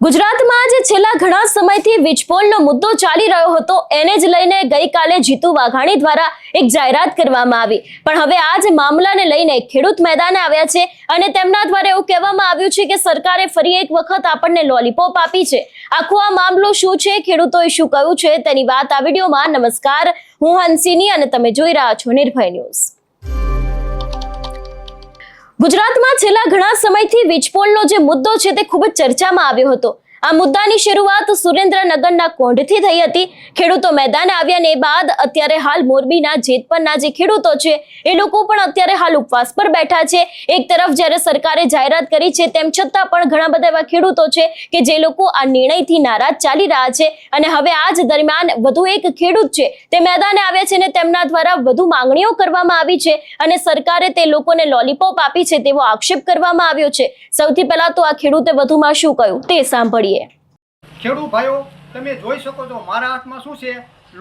ગુજરાતમાં જે છેલ્લા ઘણા સમયથી વીજપોલનો મુદ્દો ચાલી રહ્યો હતો એને જ લઈને ગઈકાલે જીતુ વાઘાણી દ્વારા એક જાહેરાત કરવામાં આવી, પણ હવે આ જ મામલાને લઈને ખેડૂત મેદાને આવ્યા છે અને તેમના દ્વારા એવું કહેવામાં આવ્યું છે કે સરકારે ફરી એક વખત આપણને લોલીપોપ આપી છે। આખો આ મામલો શું છે, ખેડૂતોએ શું કહ્યું છે તેની વાત આ વિડીયોમાં। નમસ્કાર, હું હંસિની અને તમે જોઈ રહ્યા છો નિર્ભય ન્યૂઝ। ગુજરાતમાં છેલ્લા ઘણા સમયથી વીજપોલનો જે મુદ્દો છે તે ખૂબ જ ચર્ચામાં આવ્યો હતો। આ મુદ્દાની શરૂઆત સુરેન્દ્રનગરના કોંઢથી થઈ હતી। ખેડૂતો મેદાને આવ્યા ને બાદ અત્યારે હાલ મોરબીના જેતપરના જે ખેડૂતો છે એ લોકો પણ અત્યારે હાલ ઉપવાસ પર બેઠા છે। એક તરફ જ્યારે સરકારે જાહેરાત કરી છે તેમ છતાં પણ ઘણા બધા એવા ખેડૂતો છે કે જે લોકો આ નિર્ણયથી નારાજ ચાલી રહ્યા છે અને હવે આ જ દરમિયાન વધુ એક ખેડૂત છે તે મેદાને આવ્યા છે અને તેમના દ્વારા વધુ માંગણીઓ કરવામાં આવી છે અને સરકારે તે લોકોને લોલીપોપ આપી છે તેવો આક્ષેપ કરવામાં આવ્યો છે। સૌથી પહેલા તો આ ખેડૂતે વધુમાં શું કહ્યું તે સાંભળીએ। ખેડૂત ભાઈઓ, તમે જોઈ શકો છો મારા હાથમાં શું છે,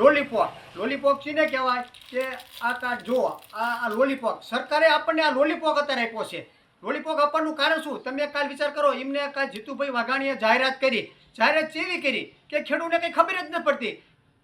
લોલીપોપ। લોલીપોપ ચીને કહેવાય કે આ કાર્ડ જુઓ, આ લોલીપોપ સરકારે આપણને આ લોલીપોપ અત્યારે આપ્યો છે। લોલીપોપ આપવાનું કારણ શું, તમે કાલ વિચાર કરો, એમને કાલ જીતુભાઈ વાઘાણીએ જાહેરાત કરી, જાહેરાત કેવી કરી કે ખેડૂતને કંઈ ખબર જ ન પડતી।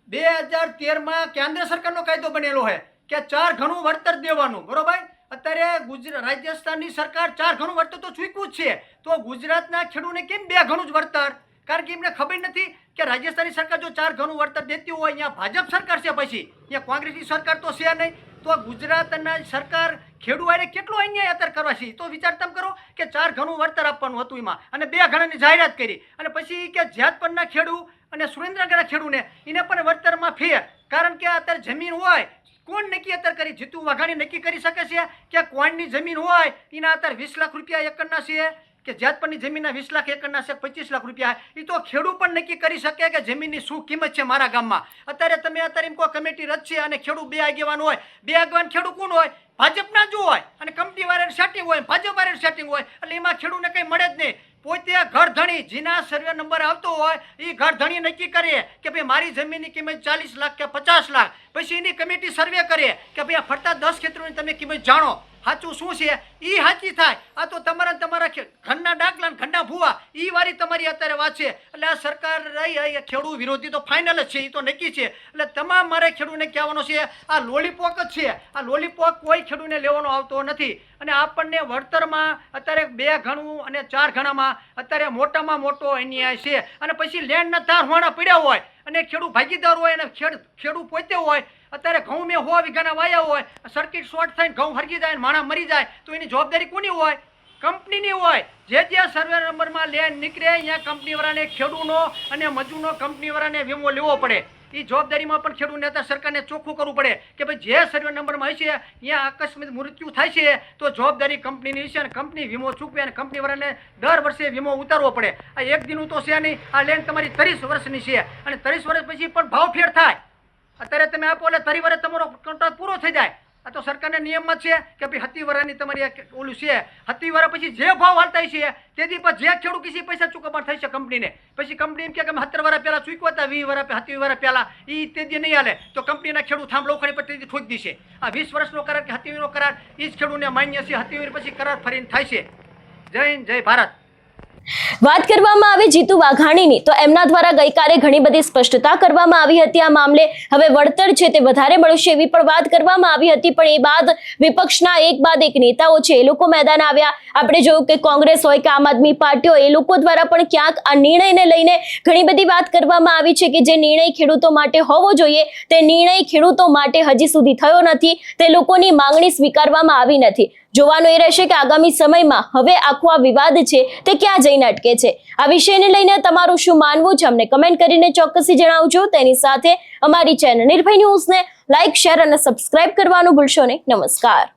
2013માં કેન્દ્ર સરકારનો કાયદો બનેલો છે કે 4 ગણું વળતર દેવાનું, બરોબર। અત્યારે રાજસ્થાનની સરકાર 4 ગણું વળતર તો ચૂક્યું જ છે, તો ગુજરાતના ખેડૂતને કેમ 2 ગણું જ વળતર? કારણ કે એમને ખબર નથી કે રાજસ્થાનની સરકાર જો 4 ગણું વળતર દેતી હોય, અહીંયા ભાજપ સરકાર છે, પછી અહીંયા કોંગ્રેસની સરકાર તો છે નહીં, તો ગુજરાતના સરકાર ખેડૂતોને કેટલો અન્યાય અત્યારે કરવા છે। તો વિચાર તમે કરો કે 4 ગણું વળતર આપવાનું હતું એમાં અને 2 ગણાની જાહેરાત કરી અને પછી કે જેતપરના ખેડૂત અને સુરેન્દ્રનગરના ખેડૂતને એને પણ વળતરમાં ફેર, કારણ કે અત્યારે જમીન હોય કોણ નક્કી અત્યારે કરી, જીતુ વાઘાણી નક્કી કરી શકે છે કે કોણની જમીન હોય એના અત્યારે 20 લાખ રૂપિયા એકરના છે કે જેતપરની જમીનના 20 લાખ એકરના છે 25 લાખ રૂપિયા, એ તો ખેડૂત પણ નક્કી કરી શકે કે જમીનની શું કિંમત છે મારા ગામમાં। અત્યારે એમ કોઈ કમિટી રચશે અને ખેડૂત 2 આગેવાન હોય, 2 આગેવાન ખેડૂત કોણ હોય, ભાજપના જ હોય અને કંપની વાળાને સેટિંગ હોય, ભાજપ વાળાને સેટિંગ હોય, એટલે એમાં ખેડૂતને કંઈ મળે જ નહીં। પોતે ઘર ધણી જેના સર્વે નંબર આવતો હોય એ ઘર ધણી નક્કી કરે કે ભાઈ મારી જમીનની કિંમત 40 લાખ કે 50 લાખ, પછી એની કમિટી સર્વે કરે કે ભાઈ આ ફરતા 10 ખેતરોની તમે કિંમત જાણો, સાચું શું છે એ સાચી થાય। આ તો તમારા ઘરના ડાકલા ઘરના ભૂવા એ વારી તમારી અત્યારે વાત છે, એટલે આ સરકાર રહી ખેડૂત વિરોધી તો ફાઇનલ જ છે, એ તો નક્કી છે। એટલે તમામ મારે ખેડૂતને કહેવાનું છે આ લોલીપોપ જ છે, આ લોલીપોપ કોઈ ખેડૂતને લેવાનો આવતો નથી અને આપણને વળતરમાં અત્યારે 2 ગણું અને 4 ગણામાં અત્યારે મોટામાં મોટો અન્યાય છે। અને પછી લેન્ડના તાર હોણા પડ્યા હોય અને ખેડૂત ભાગીદાર હોય અને ખેડૂત પોતે હોય, અત્યારે ઘઉં મેં 100 વીઘાના વાયા હોય, સર્કિટ શોર્ટ થઈને ઘઉં હરગી જાય, માણસ મરી જાય, તો એની જવાબદારી કોની હોય? કંપનીની હોય। જે સર્વે નંબરમાં લેન્ડ નીકળે અહીંયા કંપનીવાળાને ખેડૂતનો અને મજૂરનો કંપનીવાળાને વીમો લેવો પડે। એ જવાબદારીમાં પણ ખેડૂતને અત્યારે સરકારને ચોખ્ખું કરવું પડે કે ભાઈ જે સર્વે નંબરમાં હશે અહીંયા આકસ્મિક મૃત્યુ થાય છે તો જવાબદારી કંપનીની છે અને કંપની વીમો ચૂકવે અને કંપનીવાળાને દર વર્ષે વીમો ઉતારવો પડે। આ એક દિનનું તો છે નહીં, આ લેન્ડ તમારી 30 વર્ષની છે અને 30 વર્ષ પછી પણ ભાવ ફેર થાય। અત્યારે તમે આપો એટલે 30 વર્ષ તમારો કોન્ટ્રાક્ટ પૂરો થઈ જાય। આ તો સરકારના નિયમમાં છે કે ભાઈ 70 વર્ષની તમારી ઓલું છે, 70 વર્ષ પછી જે ભાવ હાલતા છે તેથી પણ જે ખેડૂત કિસી પૈસા ચૂકવવા થાય છે કંપનીને, પછી કંપની એમ કે 70 વર્ષ પહેલાં ચૂકવ્યા હતા, 20 વર્ષ 70 વર્ષ પહેલાં, એ તેજી નહીં હાલે તો કંપનીના ખેડૂત થાંભલો ખડી પર તેજી ઠોકી દેશે। આ 20 વર્ષનો કરાર કે 70નો કરાર એ જ ખેડૂતને માન્ય છે, 70 વર્ષ પછી કરાર ફરીને થાય છે। જય હિન્દ, જય ભારત। વાત કરવામાં આવે જીતુ વાઘાણીની તો એમના દ્વારા ગઈકાલે ઘણી બધી સ્પષ્ટતા કરવામાં આવી હતી આ મામલે। હવે વળતર છે તે વધારે મળશે એવી પણ વાત કરવામાં આવી હતી, પણ એ બાદ વિપક્ષના એક બાદ એક નેતાઓ છે એ લોકો મેદાન આવ્યા। આપણે જોયું કે કોંગ્રેસ હોય કે આમ આદમી પાર્ટી હોય, એ લોકો દ્વારા પણ ક્યાંક આ નિર્ણયને લઈને ઘણી બધી વાત કરવામાં આવી છે કે જે નિર્ણય ખેડૂતો માટે હોવો જોઈએ તે નિર્ણય ખેડૂતો માટે હજી સુધી થયો નથી, તે લોકોની માંગણી સ્વીકારવામાં આવી નથી। જોવાનું એ રહેશે કે આગામી સમયમાં હવે આખો આ વિવાદ છે તે ક્યાં જઈને અટકે છે। આ વિષયને લઈને તમારું શું માનવું છે અમને કમેન્ટ કરીને ચોક્કસથી જણાવજો। તેની સાથે અમારી ચેનલ નિર્ભય ન્યૂઝને લાઇક, શેર અને સબસ્ક્રાઇબ કરવાનું ભૂલશો નહીં। નમસ્કાર।